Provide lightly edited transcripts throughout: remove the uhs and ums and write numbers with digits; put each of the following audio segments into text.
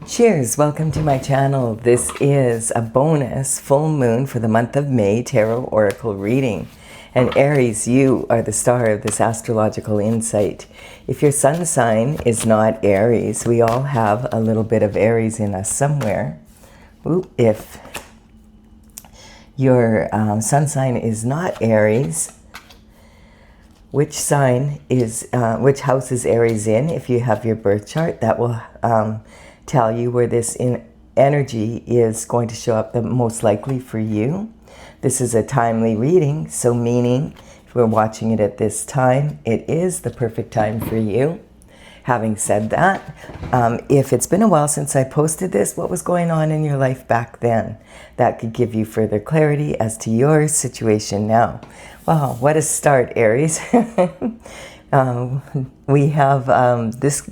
Cheers, welcome to my channel. This is a bonus full moon for the month of May tarot oracle reading. And Aries, you are the star of this astrological insight. If your sun sign is not Aries, we all have a little bit of Aries in us somewhere. If your sun sign is not Aries, which house is Aries in? If you have your birth chart, that will tell you where this energy is going to show up the most likely for you. This is a timely reading, so meaning if we're watching it at this time, it is the perfect time for you. Having said that, if it's been a while since I posted this, what was going on in your life back then? That could give you further clarity as to your situation now. Wow, what a start, Aries. We have this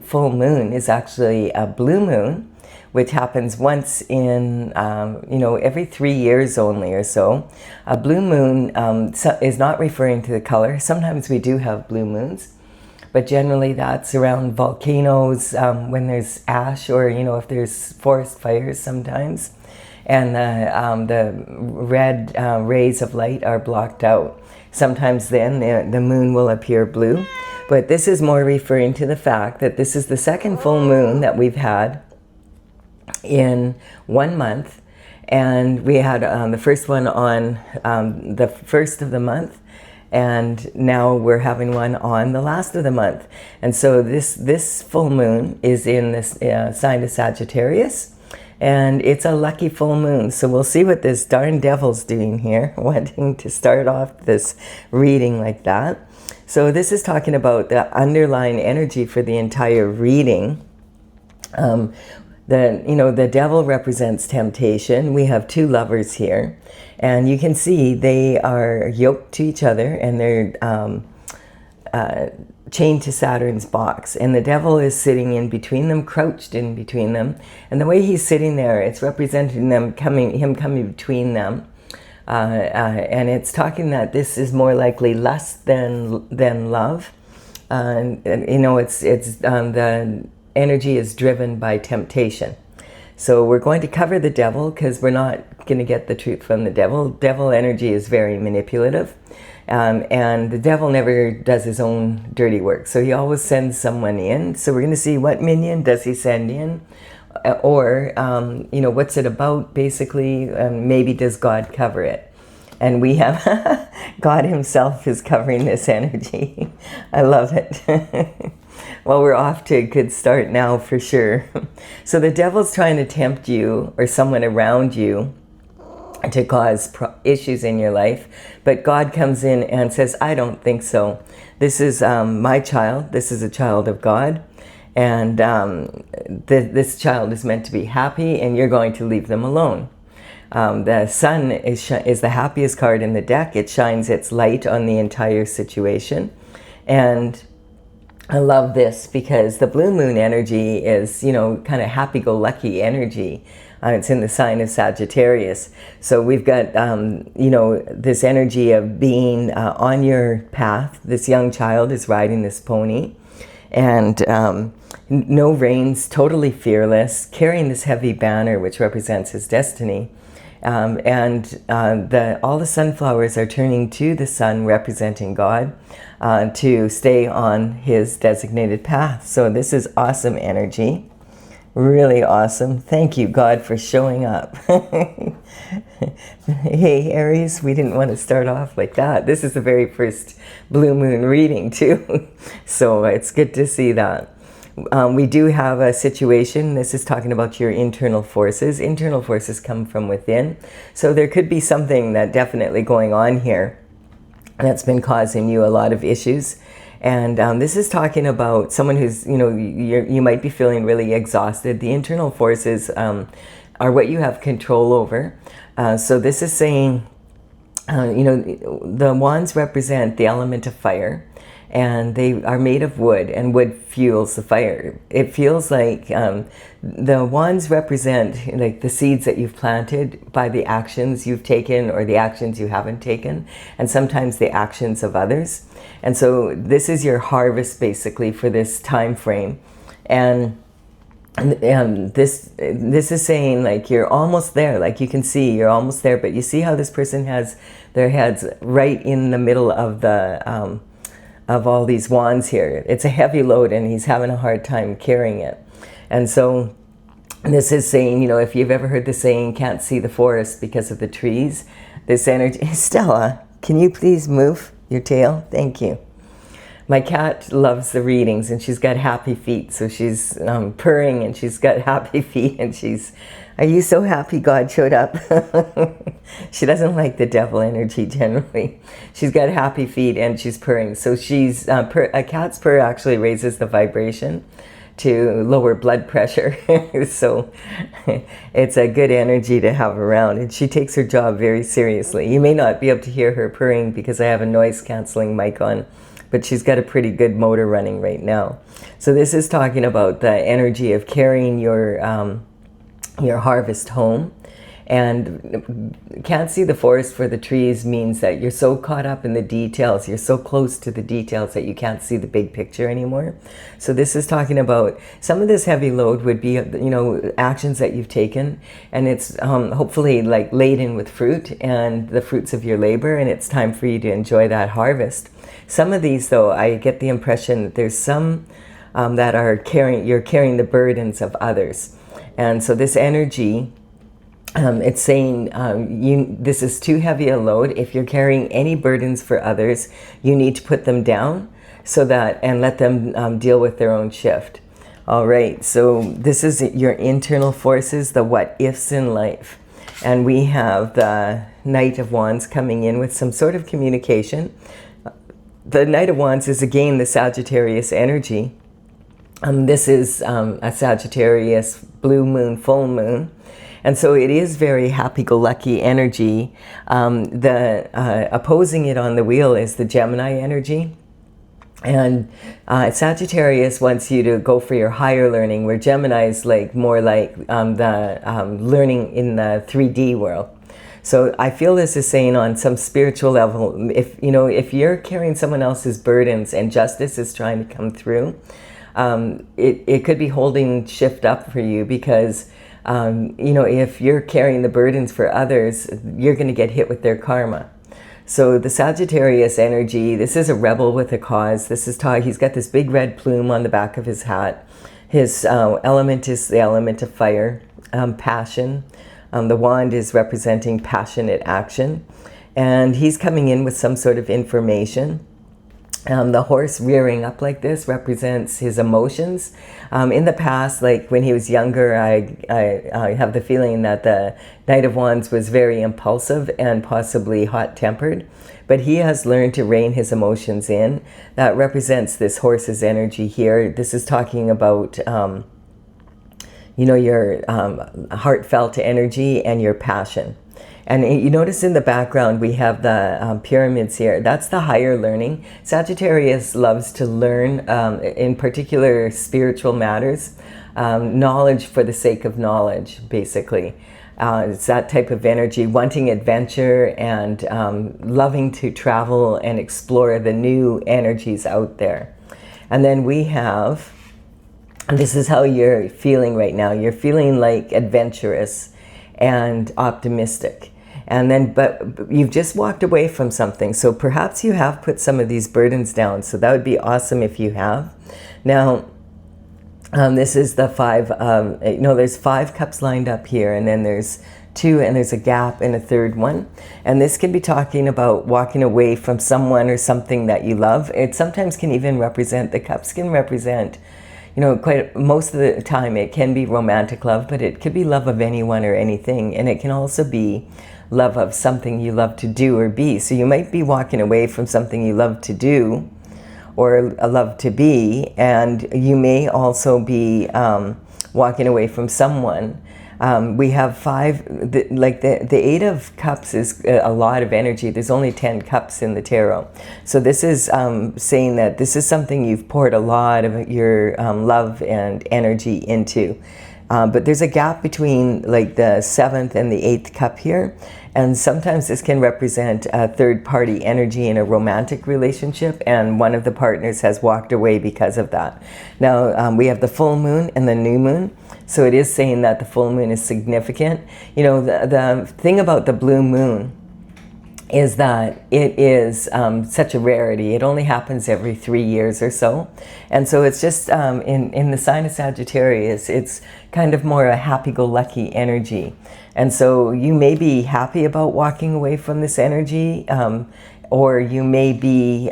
full moon is actually a blue moon, which happens once in, every 3 years only or so. A blue moon is not referring to the color. Sometimes we do have blue moons, but generally that's around volcanoes, when there's ash, or, if there's forest fires sometimes, and the red rays of light are blocked out. Sometimes then the moon will appear blue, but this is more referring to the fact that this is the second full moon that we've had in 1 month, and we had the first one on the first of the month, and now we're having one on the last of the month. And so this full moon is in this sign of Sagittarius, and it's a lucky full moon. So we'll see what this darn devil's doing here, wanting to start off this reading like that. So this is talking about the underlying energy for the entire reading. The devil represents temptation. We have two lovers here, and you can see they are yoked to each other, and they're chained to Saturn's box, and the devil is sitting in between them, crouched in between them, and the way he's sitting there, it's representing him coming between them, and it's talking that this is more likely lust than love. The energy is driven by temptation. So we're going to cover the devil because we're not going to get the truth from the devil. Devil energy is very manipulative. And the devil never does his own dirty work. So he always sends someone in. So we're going to see what minion does he send in, or, what's it about, basically. Maybe does God cover it? And we have God himself is covering this energy. I love it. Well, we're off to a good start now for sure. So the devil's trying to tempt you or someone around you to cause issues in your life, but God comes in and says, I don't think so. This is my child. This is a child of God, and this child is meant to be happy, and you're going to leave them alone. The sun is the happiest card in the deck. It shines its light on the entire situation, and I love this because the blue moon energy is, kind of happy-go-lucky energy. It's in the sign of Sagittarius. So we've got, this energy of being on your path. This young child is riding this pony, and no reins, totally fearless, carrying this heavy banner, which represents his destiny. All the sunflowers are turning to the sun, representing God, to stay on his designated path. So this is awesome energy. Really awesome. Thank you, God, for showing up. Hey, Aries, we didn't want to start off like that. This is the very first blue moon reading, too. So it's good to see that. We do have a situation. This is talking about your internal forces. Internal forces come from within. So there could be something that definitely going on here that's been causing you a lot of issues. And this is talking about someone who's, you might be feeling really exhausted. The internal forces are what you have control over. So this is saying, the wands represent the element of fire, and they are made of wood, and wood fuels the fire. It feels like the wands represent like the seeds that you've planted by the actions you've taken or the actions you haven't taken, and sometimes the actions of others. And so this is your harvest basically for this time frame. And And this is saying like you're almost there, like you can see you're almost there, but you see how this person has their heads right in the middle of the of all these wands here. It's a heavy load and he's having a hard time carrying it. And so this is saying, you know, if you've ever heard the saying, can't see the forest because of the trees, this energy. Stella, can you please move your tail? Thank you. My cat loves the readings and she's got happy feet. So she's purring and she's got happy feet and she's, are you so happy God showed up? She doesn't like the devil energy generally. She's got happy feet and she's purring. So she's, a cat's purr actually raises the vibration to lower blood pressure. So it's a good energy to have around, and she takes her job very seriously. You may not be able to hear her purring because I have a noise canceling mic on, but she's got a pretty good motor running right now. So this is talking about the energy of carrying your harvest home. And can't see the forest for the trees means that you're so caught up in the details, you're so close to the details that you can't see the big picture anymore. So this is talking about some of this heavy load would be, you know, actions that you've taken, and it's hopefully like laden with fruit and the fruits of your labor, and it's time for you to enjoy that harvest. Some of these, though, I get the impression that there's some that are you're carrying the burdens of others. And so this energy, it's saying this is too heavy a load. If you're carrying any burdens for others, you need to put them down so that, and let them deal with their own shift. All right, so this is your internal forces, the what ifs in life. And we have the Knight of Wands coming in with some sort of communication. The Knight of Wands is again the Sagittarius energy. This is a Sagittarius blue moon, full moon. And so it is very happy-go-lucky energy. Opposing it on the wheel is the Gemini energy. And Sagittarius wants you to go for your higher learning, where Gemini is like more like the learning in the 3D world. So I feel this is saying on some spiritual level, if you're carrying someone else's burdens and justice is trying to come through, it could be holding shift up for you, because if you're carrying the burdens for others, you're going to get hit with their karma. So the Sagittarius energy, this is a rebel with a cause. This is he's got this big red plume on the back of his hat. His element is the element of fire, passion. The wand is representing passionate action. And he's coming in with some sort of information. The horse rearing up like this represents his emotions. In the past, like when he was younger, I have the feeling that the Knight of Wands was very impulsive and possibly hot-tempered, but he has learned to rein his emotions in. That represents this horse's energy here. This is talking about your heartfelt energy and your passion. And you notice in the background we have the pyramids here. That's the higher learning. Sagittarius loves to learn, in particular spiritual matters, knowledge for the sake of knowledge, basically. It's that type of energy, wanting adventure and loving to travel and explore the new energies out there. And then we have, this is how you're feeling right now. You're feeling like adventurous and optimistic. And then, but you've just walked away from something. So perhaps you have put some of these burdens down. So that would be awesome if you have. Now, this is the there's 5 cups lined up here, and then there's 2, and there's a gap and a third one. And this can be talking about walking away from someone or something that you love. It sometimes can even represent, the cups can represent, quite most of the time it can be romantic love, but it could be love of anyone or anything. And it can also be love of something you love to do or be. So you might be walking away from something you love to do or love to be, and you may also be walking away from someone. We have 5, the 8 of cups is a lot of energy. There's only 10 cups in the tarot. So this is saying that this is something you've poured a lot of your love and energy into. But there's a gap between like the 7th and the 8th cup here. And sometimes this can represent a third-party energy in a romantic relationship, and one of the partners has walked away because of that. Now, we have the full moon and the new moon. So it is saying that the full moon is significant. You know, the thing about the blue moon is that it is such a rarity. It only happens every 3 years or so. And so it's just, in the sign of Sagittarius, it's kind of more a happy-go-lucky energy. And so you may be happy about walking away from this energy, or you may be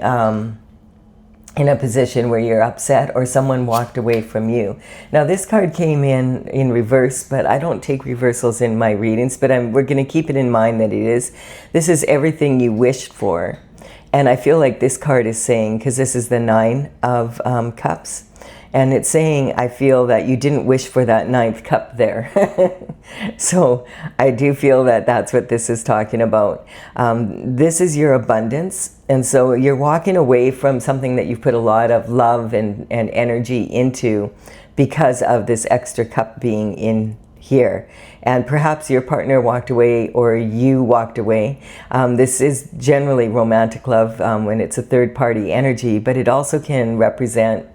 in a position where you're upset or someone walked away from you. Now this card came in reverse, but I don't take reversals in my readings, but we're going to keep it in mind that this is everything you wished for. And I feel like this card is saying, because this is the 9 of Cups, and it's saying, I feel that you didn't wish for that 9th cup there. So I do feel that that's what this is talking about. This is your abundance. And so you're walking away from something that you've put a lot of love and energy into because of this extra cup being in here. And perhaps your partner walked away or you walked away. This is generally romantic love when it's a third-party energy, but it also can represent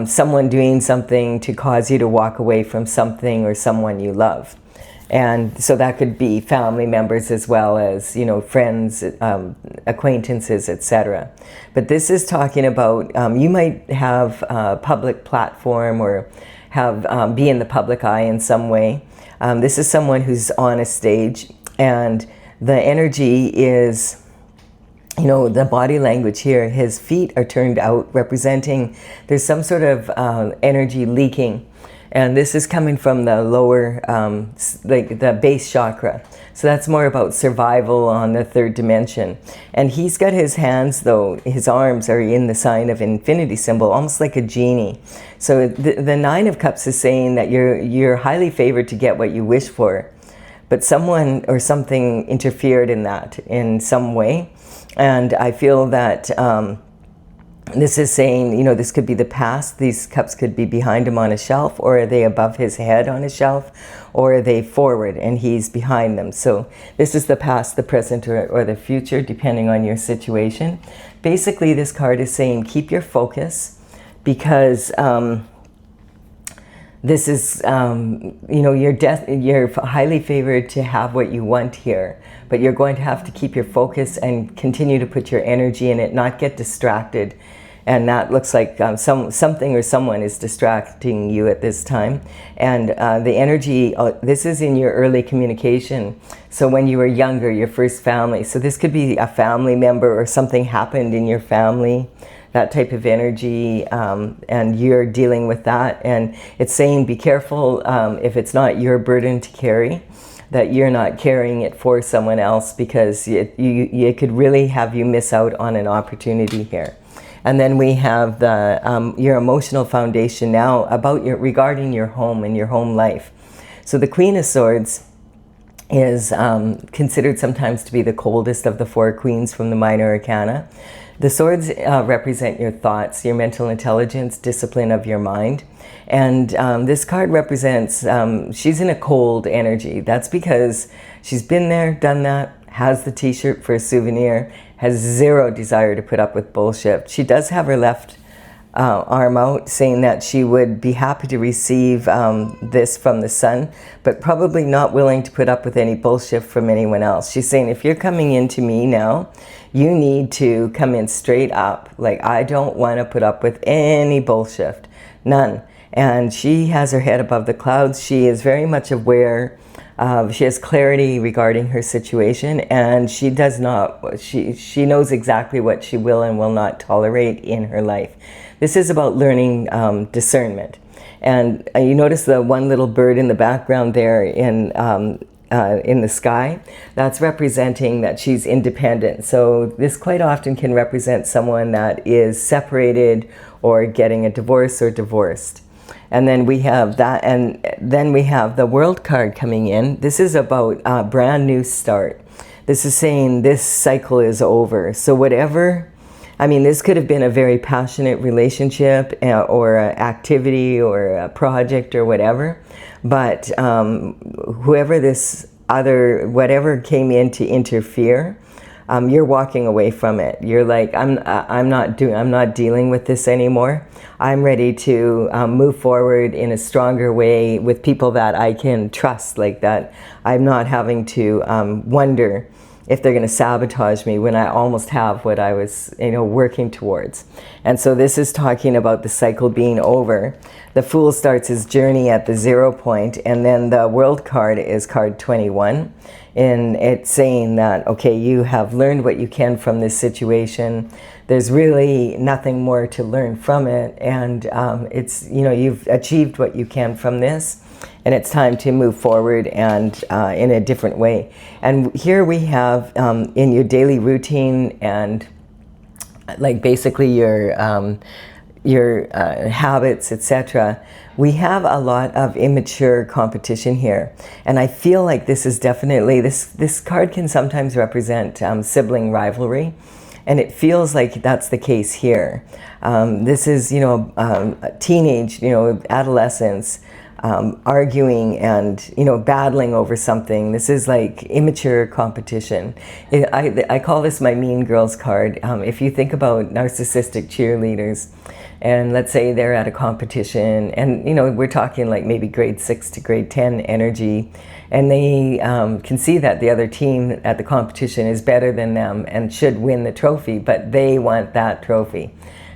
someone doing something to cause you to walk away from something or someone you love. And so that could be family members as well as, you know, friends, acquaintances, etc. But this is talking about, you might have a public platform or have be in the public eye in some way. This is someone who's on a stage, and the energy is, you know, the body language here, his feet are turned out, representing there's some sort of energy leaking. And this is coming from the lower, like the base chakra. So that's more about survival on the 3rd dimension. And he's got his hands, though, his arms are in the sign of infinity symbol, almost like a genie. So the 9 of Cups is saying that you're highly favored to get what you wish for. But someone or something interfered in that in some way. And I feel that this is saying, you know, this could be the past. These cups could be behind him on a shelf, or are they above his head on a shelf, or are they forward and he's behind them? So this is the past, the present, or the future, depending on your situation. Basically, this card is saying keep your focus, because this is, you know, you're highly favored to have what you want here, but you're going to have to keep your focus and continue to put your energy in it, not get distracted. And that looks like something or someone is distracting you at this time. And the energy, this is in your early communication. So when you were younger, your first family. So this could be a family member or something happened in your family, that type of energy, and you're dealing with that. And it's saying be careful if it's not your burden to carry, that you're not carrying it for someone else, because it could really have you miss out on an opportunity here. And then we have the your emotional foundation now about regarding your home and your home life. So the Queen of Swords is considered sometimes to be the coldest of the 4 queens from the minor arcana. The swords represent your thoughts, your mental intelligence, discipline of your mind. And this card represents, she's in a cold energy. That's because she's been there, done that, has the t-shirt for a souvenir, has zero desire to put up with bullshit. She does have her left arm out, saying that she would be happy to receive this from the sun, but probably not willing to put up with any bullshit from anyone else. She's saying, if you're coming into me now, you need to come in straight up. Like, I don't want to put up with any bullshit. None. And she has her head above the clouds. She is very much aware. She has clarity regarding her situation, and she does not, she knows exactly what she will and will not tolerate in her life. This is about learning discernment. And you notice the one little bird in the background there in the sky. That's representing that she's independent. So this quite often can represent someone that is separated or getting a divorce or divorced. And then we have that, and then we have the World card coming in. This is about a brand new start. This is saying this cycle is over. So whatever I mean, this could have been a very passionate relationship or an activity or a project or whatever, but whoever this other, whatever came in to interfere, you're walking away from it. You're like, I'm not dealing with this anymore. I'm ready to move forward in a stronger way with people that I can trust, like that. I'm not having to wonder if they're going to sabotage me when I almost have what I was, working towards. And so this is talking about the cycle being over. The Fool starts his journey at the 0 point, and then the World card is card 21. And it's saying that, okay, you have learned what you can from this situation. There's really nothing more to learn from it. And it's, you've achieved what you can from this. And it's time to move forward and in a different way. And here we have in your daily routine and like basically your habits, etc. We have a lot of immature competition here. And I feel like this is definitely, this card can sometimes represent sibling rivalry. And it feels like that's the case here. This is, teenage, adolescence, arguing and battling over something. This is like immature competition. I call this my Mean Girls card. If you think about narcissistic cheerleaders, and let's say they're at a competition, and we're talking like maybe grade 6 to grade 10 energy, and they can see that the other team at the competition is better than them and should win the trophy, but they want that trophy.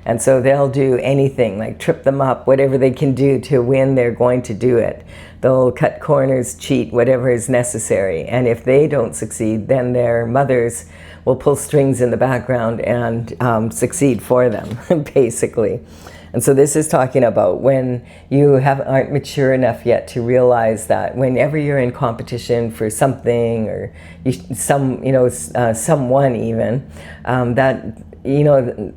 And so they'll do anything, like trip them up, whatever they can do to win, they're going to do it. They'll cut corners, cheat, whatever is necessary. And if they don't succeed, then their mothers will pull strings in the background and succeed for them, basically. And so this is talking about when you aren't mature enough yet to realize that whenever you're in competition for something or someone even, that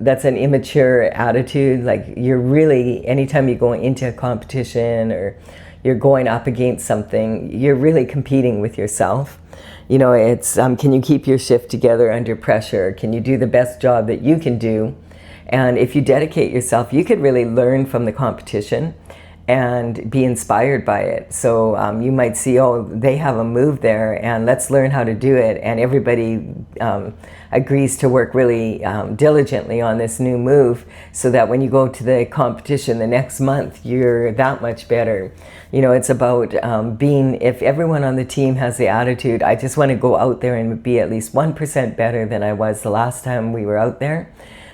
that's an immature attitude. Like you're really, anytime you go into a competition or you're going up against something, you're really competing with yourself. It's, can you keep your shift together under pressure? Can you do the best job that you can do? And if you dedicate yourself, you could really learn from the competition and be inspired by it. So you might see, oh, they have a move there and let's learn how to do it. And everybody agrees to work really diligently on this new move so that when you go to the competition the next month, you're that much better. It's about if everyone on the team has the attitude, I just want to go out there and be at least 1% better than I was the last time we were out there,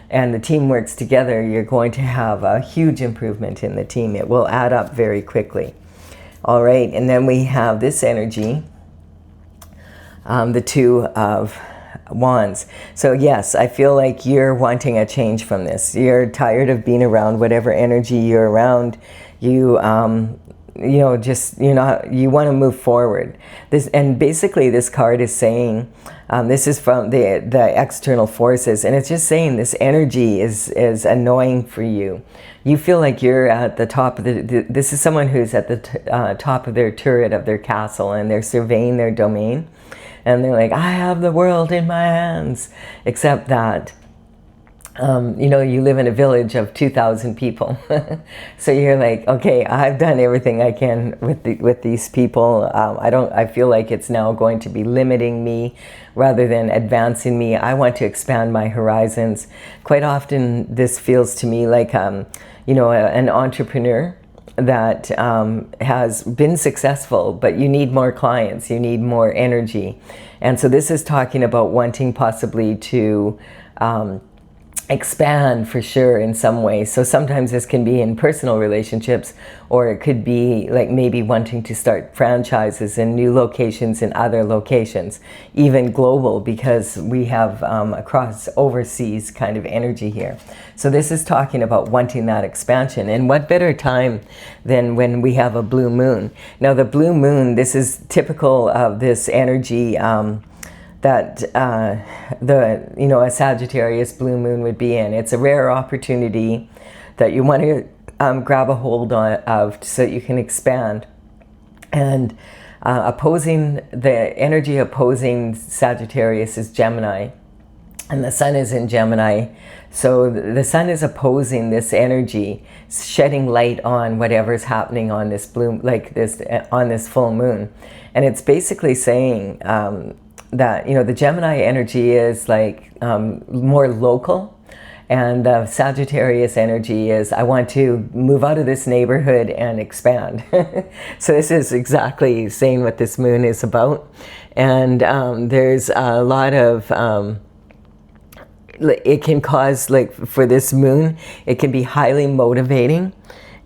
and the team works together, you're going to have a huge improvement in the team. It will add up very quickly. All right, and then we have this energy, the Two of Wands. So yes, I feel like you're wanting a change from this. You're tired of being around whatever energy you're around. You want to move forward. And basically this card is saying, this is from the external forces, and it's just saying this energy is annoying for you. You feel like you're at the top of this is someone who's at the top of their turret of their castle, and they're surveying their domain, and they're like, I have the world in my hands, except that you live in a village of 2,000 people. So you're like, okay, I've done everything I can with these people. I feel like it's now going to be limiting me rather than advancing me. I want to expand my horizons. Quite often this feels to me like, an entrepreneur that has been successful, but you need more clients, you need more energy. And so this is talking about wanting possibly to expand for sure in some way. So sometimes this can be in personal relationships, or it could be like maybe wanting to start franchises in new locations in other locations, even global, because we have across overseas kind of energy here. So this is talking about wanting that expansion. And what better time than when we have a blue moon? Now the blue moon, this is typical of this energy that a Sagittarius blue moon would be in. It's a rare opportunity that you want to grab a hold of so that you can expand. And the energy opposing Sagittarius is Gemini. and the sun is in Gemini. So the sun is opposing this energy, shedding light on whatever's happening on this on this full moon. And it's basically saying that, the Gemini energy is like more local. And the Sagittarius energy is, I want to move out of this neighborhood and expand. So this is exactly saying what this moon is about. And there's a lot of, it can cause, like for this moon, it can be highly motivating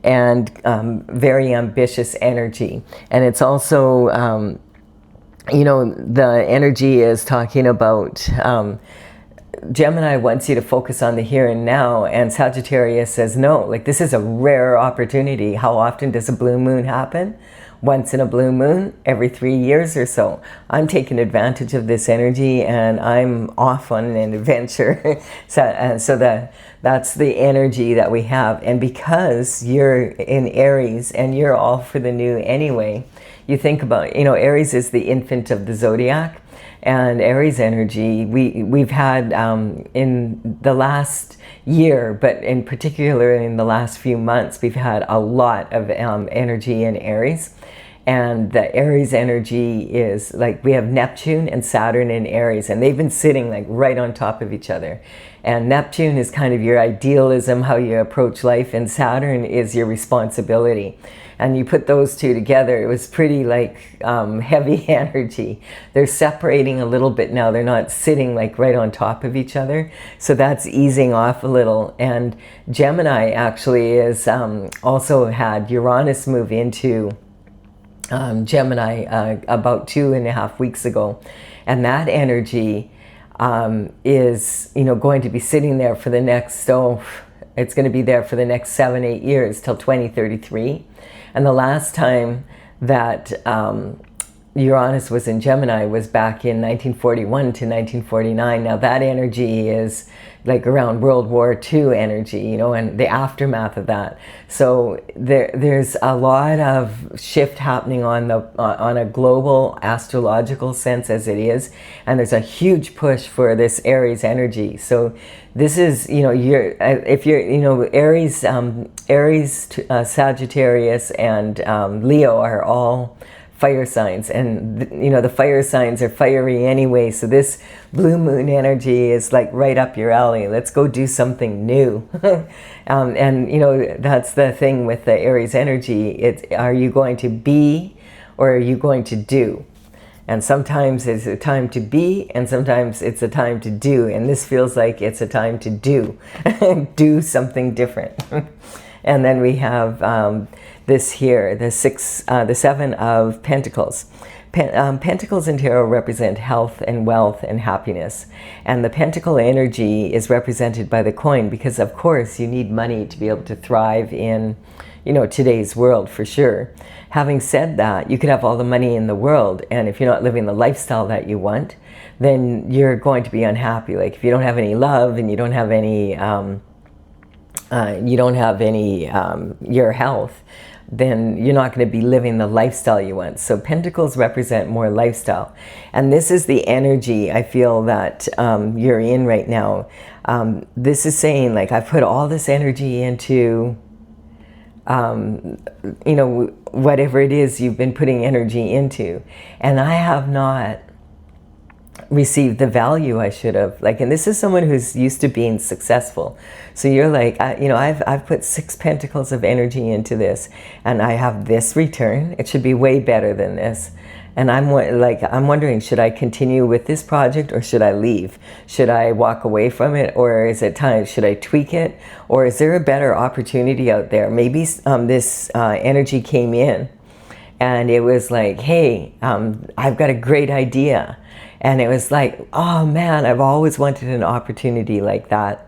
and very ambitious energy. And it's also, the energy is talking about, Gemini wants you to focus on the here and now, and Sagittarius says no, like this is a rare opportunity. How often does a blue moon happen? Once in a blue moon, every 3 years or so. I'm taking advantage of this energy and I'm off on an adventure. That's the energy that we have. And because you're in Aries and you're all for the new anyway, you think about, Aries is the infant of the zodiac. And Aries energy, we've had in the last year, but in particular in the last few months, we've had a lot of energy in Aries. And the Aries energy is like, we have Neptune and Saturn in Aries, and they've been sitting like right on top of each other. And Neptune is kind of your idealism, how you approach life, and Saturn is your responsibility. And you put those two together, it was pretty like heavy energy. They're separating a little bit now. They're not sitting like right on top of each other. So that's easing off a little. And Gemini actually is also had Uranus move into Gemini about 2.5 weeks ago. And that energy is, going to be sitting there for the next, it's going to be there for the next 7-8 years till 2033. And the last time that Uranus was in Gemini was back in 1941 to 1949. Now that energy is like around World War II energy, and the aftermath of that. So there's a lot of shift happening on a global astrological sense as it is, and there's a huge push for this Aries energy. So this is, if you're, Aries, Sagittarius, and Leo are all fire signs, and the fire signs are fiery anyway, so this blue moon energy is like right up your alley. Let's go do something new. And that's the thing with the Aries energy. It's, are you going to be or are you going to do? And sometimes it's a time to be, and sometimes it's a time to do, and this feels like it's a time to do do something different. And then we have this here, the 7 of Pentacles. Pentacles in tarot represent health and wealth and happiness. And the pentacle energy is represented by the coin because, of course, you need money to be able to thrive in, today's world for sure. Having said that, you could have all the money in the world, and if you're not living the lifestyle that you want, then you're going to be unhappy. Like if you don't have any love and you don't have any your health, then you're not going to be living the lifestyle you want. So pentacles represent more lifestyle. And this is the energy I feel that you're in right now. This is saying, like, I've put all this energy into, whatever it is you've been putting energy into. And I have not received the value I should have. Like, and this is someone who's used to being successful. So you're like, I've put 6 pentacles of energy into this, and I have this return. It should be way better than this. And I'm wondering, should I continue with this project or should I leave? Should I walk away from it, or is it time? Should I tweak it, or is there a better opportunity out there? Maybe this energy came in, and it was like, hey, I've got a great idea. And it was like, oh man, I've always wanted an opportunity like that.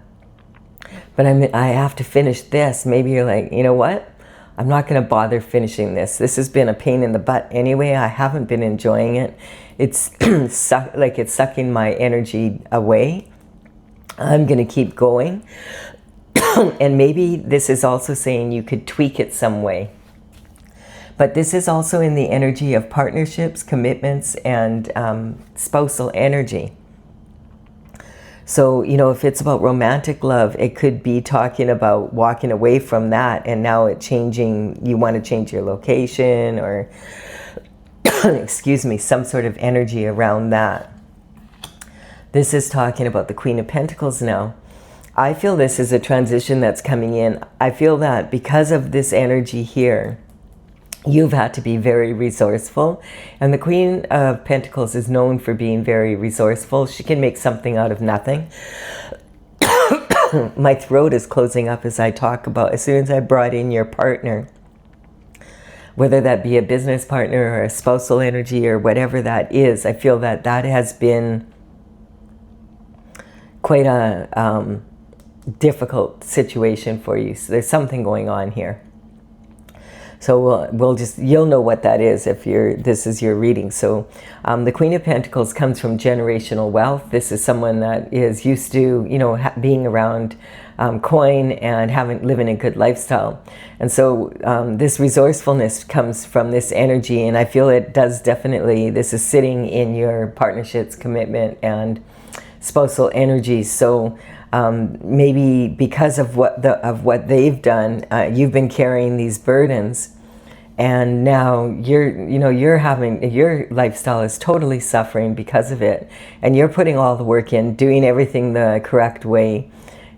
But I have to finish this. Maybe you're like, you know what? I'm not going to bother finishing this. This has been a pain in the butt anyway. I haven't been enjoying it. It's like it's sucking my energy away. I'm going to keep going. And maybe this is also saying you could tweak it some way. But this is also in the energy of partnerships, commitments, and spousal energy. So, you know, if it's about romantic love, it could be talking about walking away from that and now it changing, you want to change your location or, excuse me, some sort of energy around that. This is talking about the Queen of Pentacles now. I feel this is a transition that's coming in. I feel that because of this energy here, you've had to be very resourceful. And the Queen of Pentacles is known for being very resourceful. She can make something out of nothing. My throat is closing up as I talk about, as soon as I brought in your partner, whether that be a business partner or a spousal energy or whatever that is, I feel that that has been quite a difficult situation for you. So there's something going on here. So we'll just, you'll know what that is if this is your reading. So the Queen of Pentacles comes from generational wealth. This is someone that is used to, you know, being around coin and living a good lifestyle. And so this resourcefulness comes from this energy, and I feel it does definitely, this is sitting in your partnerships, commitment, and spousal energy. So maybe because of what they've done, you've been carrying these burdens, and now you're having, your lifestyle is totally suffering because of it, and you're putting all the work in, doing everything the correct way,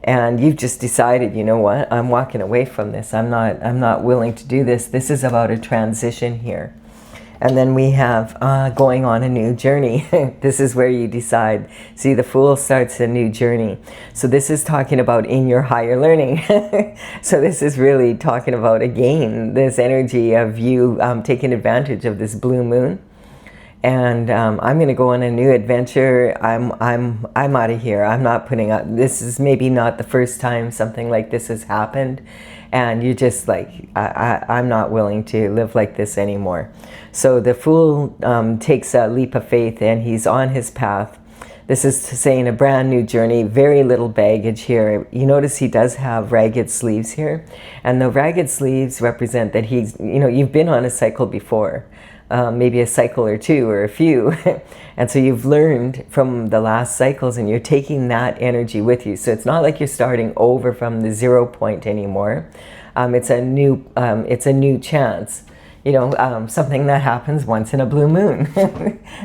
and you've just decided, you know what, I'm walking away from this. I'm not willing to do this. This is about a transition here. And then we have going on a new journey. This is where you decide. See, the Fool starts a new journey. So this is talking about in your higher learning. So this is really talking about, again, this energy of you taking advantage of this blue moon. And I'm going to go on a new adventure. I'm out of here. I'm not putting up. This is maybe not the first time something like this has happened. And you're just like, I'm not willing to live like this anymore. So the Fool takes a leap of faith, and he's on his path. This is saying a brand new journey, very little baggage here. You notice he does have ragged sleeves here. And the ragged sleeves represent that he's, you know, you've been on a cycle before. Maybe a cycle or two or a few. And so you've learned from the last cycles, and you're taking that energy with you. So it's not like you're starting over from the 0 point anymore. It's a new chance. You know, something that happens once in a blue moon,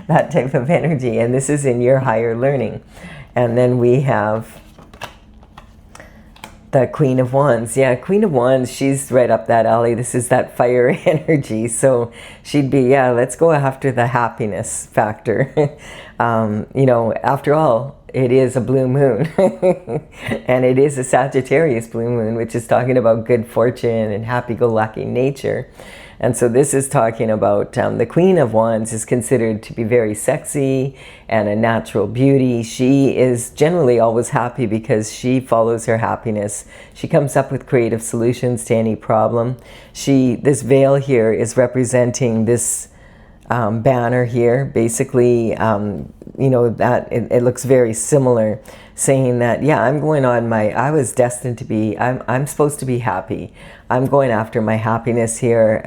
that type of energy. And this is in your higher learning. And then we have the Queen of Wands. Yeah, Queen of Wands, she's right up that alley. This is that fire energy. So she'd be, yeah, let's go after the happiness factor. You know, after all, it is a blue moon. And it is a Sagittarius blue moon, which is talking about good fortune and happy-go-lucky nature. And so this is talking about the Queen of Wands is considered to be very sexy and a natural beauty. She is generally always happy because she follows her happiness. She comes up with creative solutions to any problem. This veil here is representing this banner here. Basically, you know, that it looks very similar, saying that, yeah, I'm going on I was destined to be, I'm supposed to be happy. I'm going after my happiness here.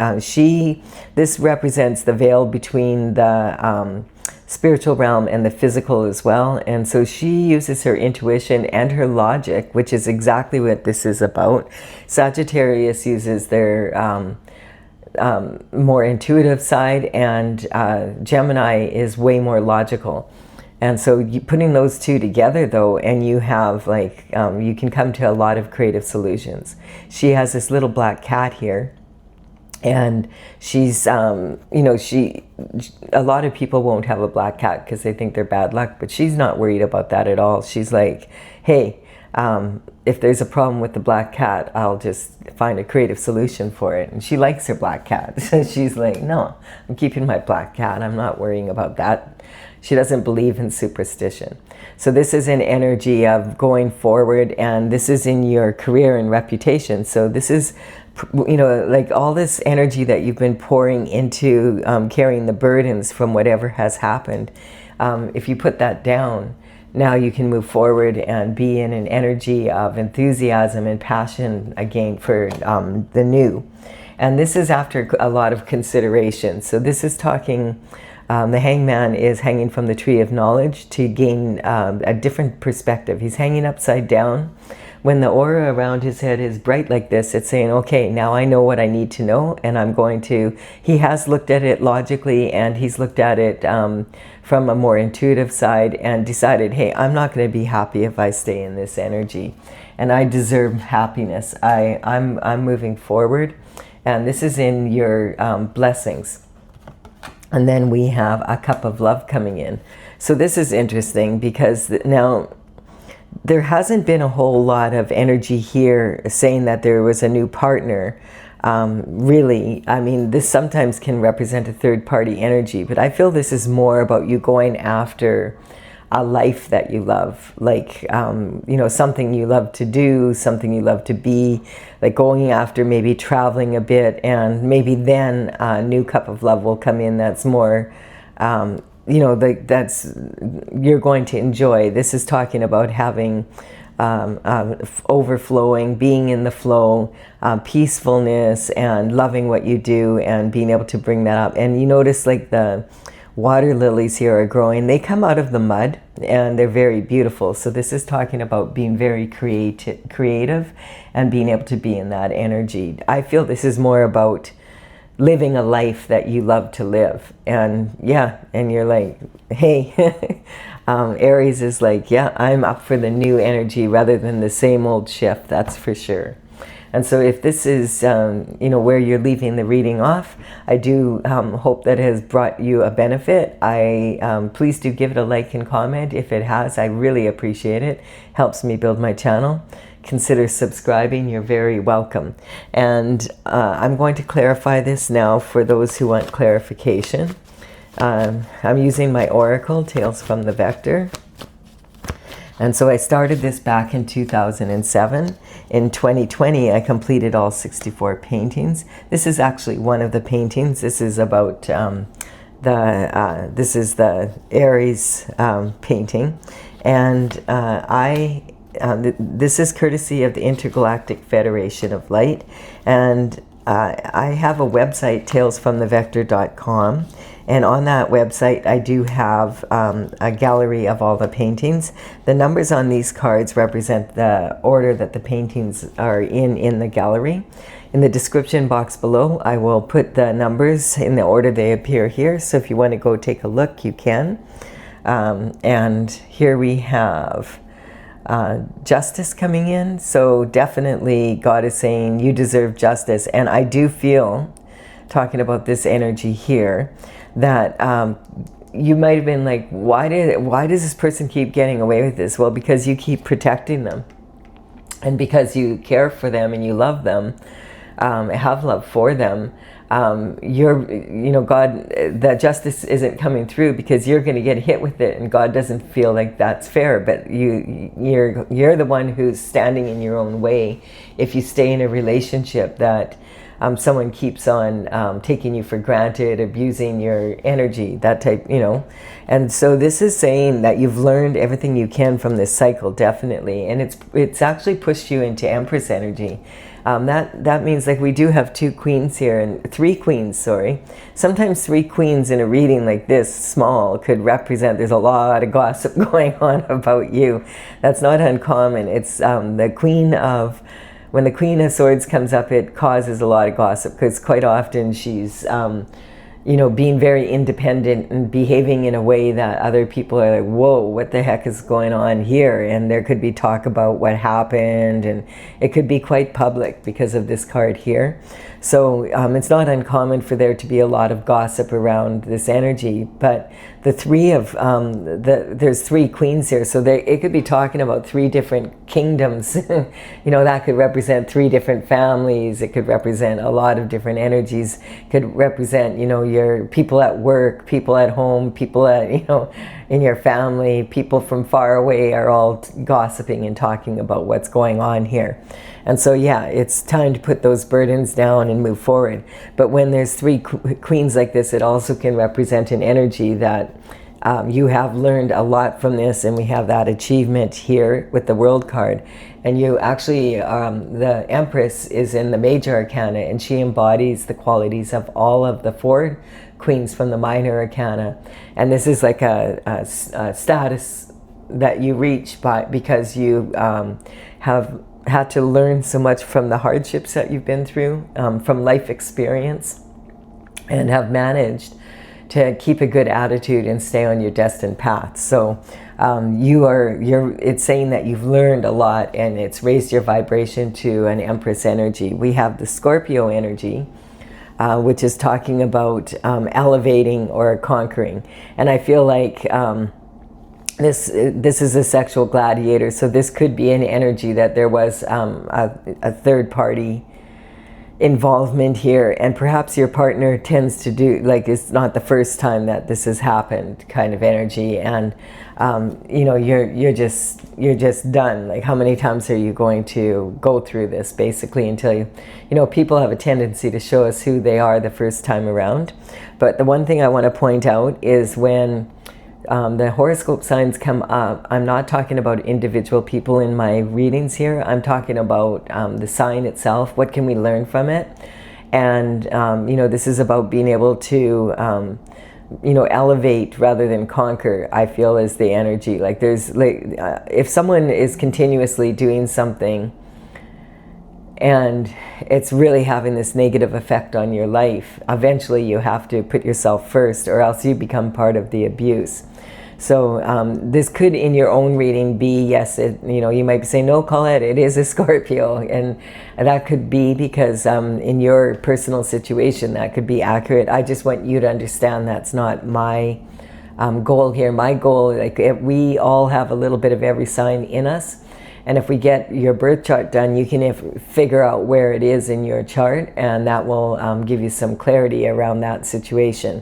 This represents the veil between the spiritual realm and the physical as well. And so she uses her intuition and her logic, which is exactly what this is about. Sagittarius uses their more intuitive side, and Gemini is way more logical. And so putting those two together, though, and you have like, you can come to a lot of creative solutions. She has this little black cat here, and she's, you know, a lot of people won't have a black cat because they think they're bad luck, but she's not worried about that at all. She's like, hey, if there's a problem with the black cat, I'll just find a creative solution for it. And she likes her black cat. So she's like, no, I'm keeping my black cat. I'm not worrying about that. She doesn't believe in superstition. So this is an energy of going forward, and this is in your career and reputation. So this is, you know, like all this energy that you've been pouring into carrying the burdens from whatever has happened. If you put that down, now you can move forward and be in an energy of enthusiasm and passion again for the new. And this is after a lot of consideration. So this is talking The hangman is hanging from the tree of knowledge to gain a different perspective. He's hanging upside down. When the aura around his head is bright like this, it's saying, okay, now I know what I need to know, and I'm going to, he has looked at it logically, and he's looked at it from a more intuitive side and decided, hey, I'm not going to be happy if I stay in this energy, and I deserve happiness. I'm moving forward, and this is in your blessings. And then we have a cup of love coming in. So this is interesting because now, there hasn't been a whole lot of energy here saying that there was a new partner. Really, I mean, this sometimes can represent a third-party energy, but I feel this is more about you going after a life that you love, like, you know, something you love to do, something you love to be, like going after maybe traveling a bit, and maybe then a new cup of love will come in that's more, you know, that's you're going to enjoy. This is talking about having overflowing, being in the flow, peacefulness, and loving what you do, and being able to bring that up. And you notice like the water lilies here are growing. They come out of the mud, and they're very beautiful. So this is talking about being very creative and being able to be in that energy. I feel this is more about living a life that you love to live. And yeah, and you're like, hey, Aries is like, yeah, I'm up for the new energy rather than the same old shift, that's for sure. And so if this is, you know, where you're leaving the reading off, I do hope that it has brought you a benefit. Please do give it a like and comment. If it has, I really appreciate it. Helps me build my channel. Consider subscribing. You're very welcome. And I'm going to clarify this now for those who want clarification. I'm using my Oracle, Tales from the Vector. And so I started this back in 2007. In 2020, I completed all 64 paintings. This is actually one of the paintings. This is about this is the Aries painting. And this is courtesy of the Intergalactic Federation of Light. And I have a website, talesfromthevector.com. And on that website, I do have a gallery of all the paintings. The numbers on these cards represent the order that the paintings are in the gallery. In the description box below, I will put the numbers in the order they appear here. So if you want to go take a look, you can. And here we have justice coming in. So definitely God is saying you deserve justice. And I do feel, talking about this energy here, that you might have been like, why does this person keep getting away with this? Well, because you keep protecting them, and because you care for them and you love them, have love for them. You know, God, that justice isn't coming through because you're going to get hit with it, and God doesn't feel like that's fair. But you're the one who's standing in your own way if you stay in a relationship that someone keeps on taking you for granted, abusing your energy, that type, you know. And so this is saying that you've learned everything you can from this cycle, definitely. And it's actually pushed you into Empress energy. That means, like, we do have 2 queens here, and 3 queens, sorry. Sometimes 3 queens in a reading like this, small, could represent there's a lot of gossip going on about you. That's not uncommon. It's the Queen of... When the Queen of Swords comes up, it causes a lot of gossip because quite often she's, you know, being very independent and behaving in a way that other people are like, whoa, what the heck is going on here? And there could be talk about what happened, and it could be quite public because of this card here. So it's not uncommon for there to be a lot of gossip around this energy. But the 3 of, there's 3 queens here, so it could be talking about 3 different kingdoms. You know, that could represent 3 different families. It could represent a lot of different energies. It could represent, you know, your people at work, people at home, people at, you know, in your family, people from far away are all gossiping and talking about what's going on here. And so, yeah, it's time to put those burdens down and move forward. But when there's 3 queens like this, it also can represent an energy that you have learned a lot from this, and we have that achievement here with the World card. And you actually, the Empress is in the Major Arcana, and she embodies the qualities of all of the 4 queens from the Minor Arcana. And this is like a status that you reach because you have had to learn so much from the hardships that you've been through, from life experience, and have managed to keep a good attitude and stay on your destined path. So it's saying that you've learned a lot, and it's raised your vibration to an Empress energy. We have the Scorpio energy, which is talking about elevating or conquering. And I feel like this is a sexual gladiator, so this could be an energy that there was a third party involvement here, and perhaps your partner tends to do, like, it's not the first time that this has happened kind of energy, and you know, you're just done. Like, how many times are you going to go through this, basically, until you know, people have a tendency to show us who they are the first time around. But the one thing I want to point out is when the horoscope signs come up, I'm not talking about individual people in my readings here. I'm talking about the sign itself. What can we learn from it? And you know, this is about being able to you know, elevate rather than conquer, I feel, is the energy. Like, there's like if someone is continuously doing something and it's really having this negative effect on your life, eventually you have to put yourself first, or else you become part of the abuse. So this could, in your own reading, be, yes, you know, you might be saying, no, Colette, it is a Scorpio. And that could be because in your personal situation, that could be accurate. I just want you to understand that's not my goal here. My goal, like, we all have a little bit of every sign in us. And if we get your birth chart done, you can figure out where it is in your chart, and that will give you some clarity around that situation.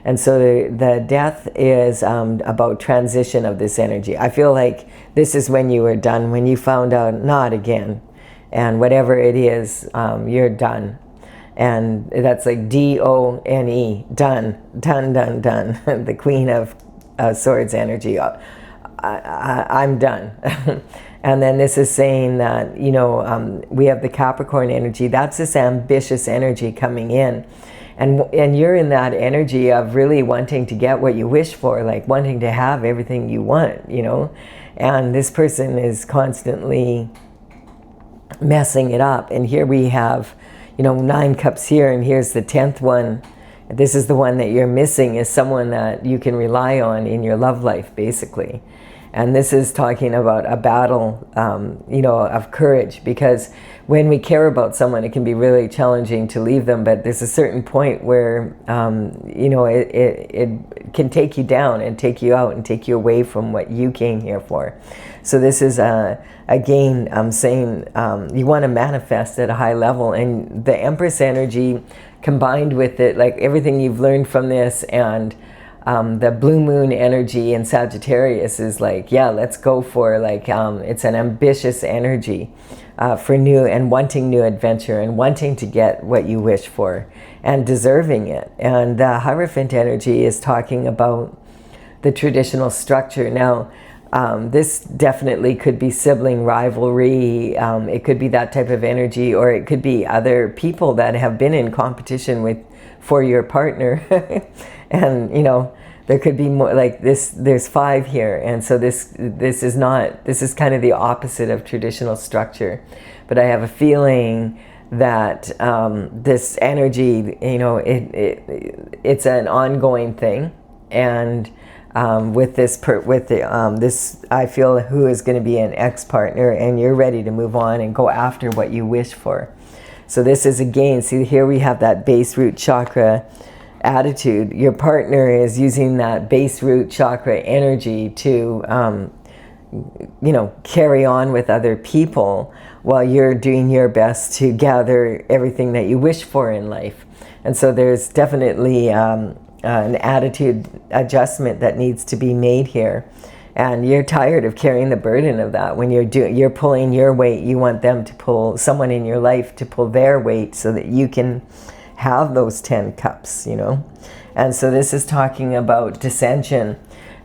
And so the death is about transition of this energy. I feel like this is when you were done, when you found out, not again. And whatever it is, you're done. And that's like D-O-N-E, done, done, done, done. The Queen of Swords energy. I'm done. And then this is saying that, you know, we have the Capricorn energy. That's this ambitious energy coming in. And you're in that energy of really wanting to get what you wish for, like wanting to have everything you want, you know. And this person is constantly messing it up. And here we have, you know, 9 cups here, and here's the 10th one. This is the one that you're missing, is someone that you can rely on in your love life, basically. And this is talking about a battle, you know, of courage, because when we care about someone, it can be really challenging to leave them. But there's a certain point where, you know, it can take you down and take you out and take you away from what you came here for. So this is, again, I'm saying you want to manifest at a high level. And the Empress energy combined with it, like everything you've learned from this, and the blue moon energy in Sagittarius is like, yeah, let's go for, like, it's an ambitious energy for new and wanting new adventure and wanting to get what you wish for and deserving it. And the Hierophant energy is talking about the traditional structure. Now, this definitely could be sibling rivalry. It could be that type of energy, or it could be other people that have been in competition for your partner. And, you know, there could be more like this. There's 5 here, and so this is kind of the opposite of traditional structure. But I have a feeling that this energy, you know, it's an ongoing thing, and with this, I feel, who is going to be an ex-partner, and you're ready to move on and go after what you wish for. So this is, again, see, here we have that base root chakra attitude. Your partner is using that base root chakra energy to, you know, carry on with other people while you're doing your best to gather everything that you wish for in life. And so there's definitely an attitude adjustment that needs to be made here. And you're tired of carrying the burden of that. When you're pulling your weight, you want them to pull, someone in your life to pull their weight so that you can have those 10 cups, you know. And so this is talking about dissension.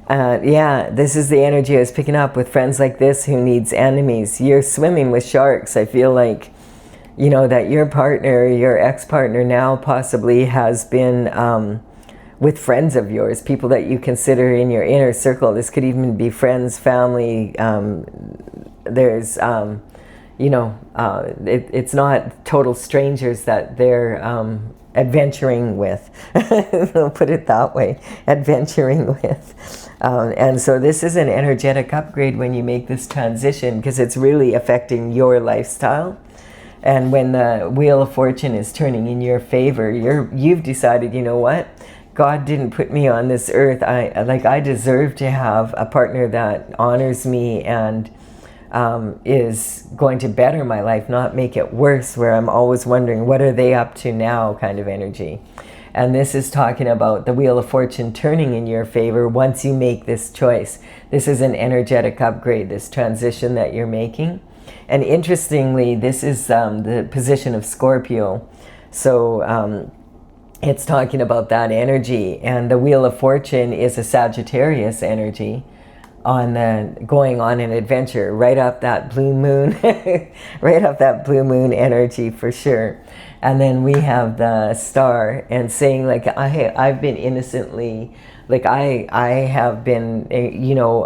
Yeah, this is the energy I was picking up with friends like this who needs enemies. You're swimming with sharks. I feel like, you know, that your partner, your ex-partner now possibly has been with friends of yours, people that you consider in your inner circle. This could even be friends, family. There's, you know, it's not total strangers that they're adventuring with. I'll put it that way, adventuring with. And so this is an energetic upgrade when you make this transition, because it's really affecting your lifestyle. And when the Wheel of Fortune is turning in your favor, you've decided, you know what? God didn't put me on this earth. I deserve to have a partner that honors me and is going to better my life, not make it worse, where I'm always wondering, what are they up to now, kind of energy. And this is talking about the Wheel of Fortune turning in your favor once you make this choice. This is an energetic upgrade, this transition that you're making. And interestingly, this is the position of Scorpio. So it's talking about that energy. And the Wheel of Fortune is a Sagittarius energy on going on an adventure, right up that blue moon, right up that blue moon energy for sure. And then we have the Star, and saying like, I've been innocently, like I have been, you know,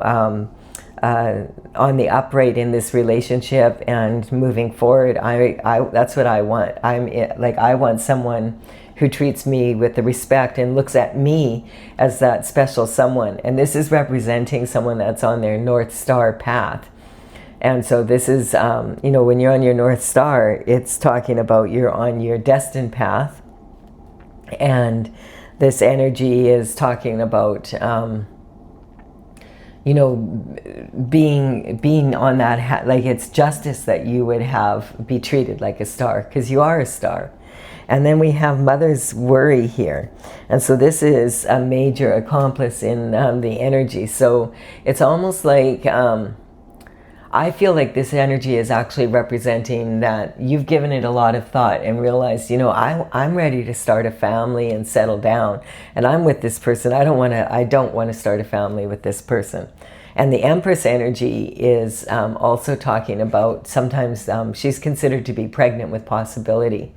on the upright in this relationship and moving forward. That's what I want. I want someone who treats me with the respect and looks at me as that special someone. And this is representing someone that's on their North Star path. And so this is, you know, when you're on your North Star, it's talking about you're on your destined path. And this energy is talking about, you know, being on that, like it's justice that you would be treated like a star, because you are a star. And then we have Mother's Worry here. And so this is a major accomplice in the energy. So it's almost like, I feel like this energy is actually representing that you've given it a lot of thought and realized, you know, I'm ready to start a family and settle down. And I'm with this person. I don't want to start a family with this person. And the Empress energy is also talking about, sometimes she's considered to be pregnant with possibility.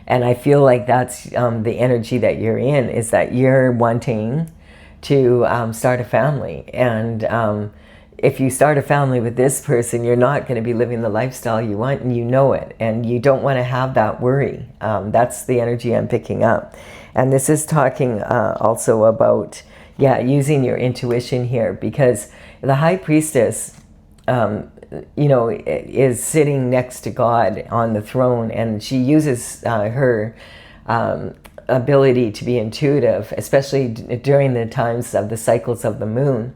And I feel like that's the energy that you're in, is that you're wanting to start a family. And if you start a family with this person, you're not going to be living the lifestyle you want, and you know it. And you don't want to have that worry. That's the energy I'm picking up. And this is talking also about, yeah, using your intuition here, because the High Priestess, you know, is sitting next to God on the throne, and she uses her ability to be intuitive, especially during the times of the cycles of the moon,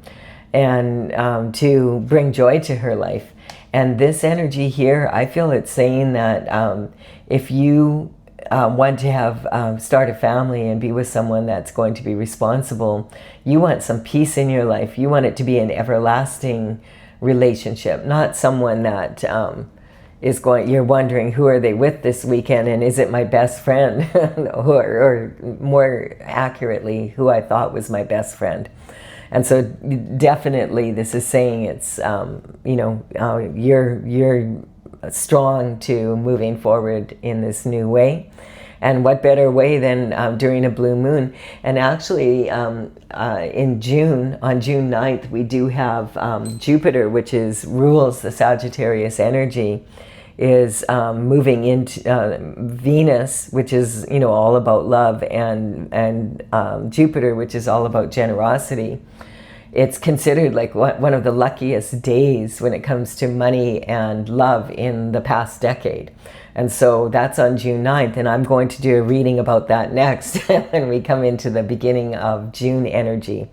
and to bring joy to her life. And this energy here, I feel it's saying that if you want to have start a family and be with someone that's going to be responsible, you want some peace in your life. You want it to be an everlasting relationship, not someone that you're wondering, who are they with this weekend, and is it my best friend? or more accurately, who I thought was my best friend. And so definitely this is saying it's, you know, you're strong to moving forward in this new way. And what better way than during a blue moon? And actually in June, on June 9th, we do have Jupiter, which rules the Sagittarius energy, is moving into Venus, which is, you know, all about love, and Jupiter, which is all about generosity. It's considered like one of the luckiest days when it comes to money and love in the past decade. And so that's on June 9th, and I'm going to do a reading about that next when we come into the beginning of June energy.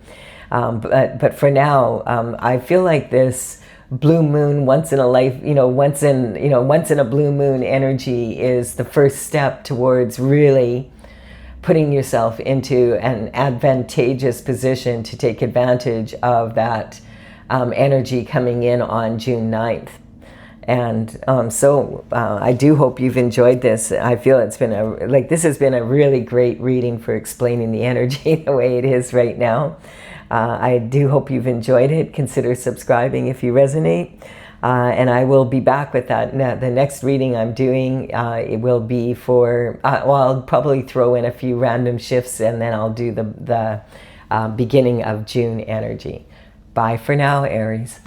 But for now, I feel like this blue moon, once in a life, once in a blue moon energy is the first step towards really putting yourself into an advantageous position to take advantage of that energy coming in on June 9th. And I do hope you've enjoyed this. I feel it's been this has been a really great reading for explaining the energy the way it is right now. I do hope you've enjoyed it. Consider subscribing if you resonate. And I will be back with that. The next reading I'm doing, it will be for, well, I'll probably throw in a few random shifts, and then I'll do the beginning of June energy. Bye for now, Aries.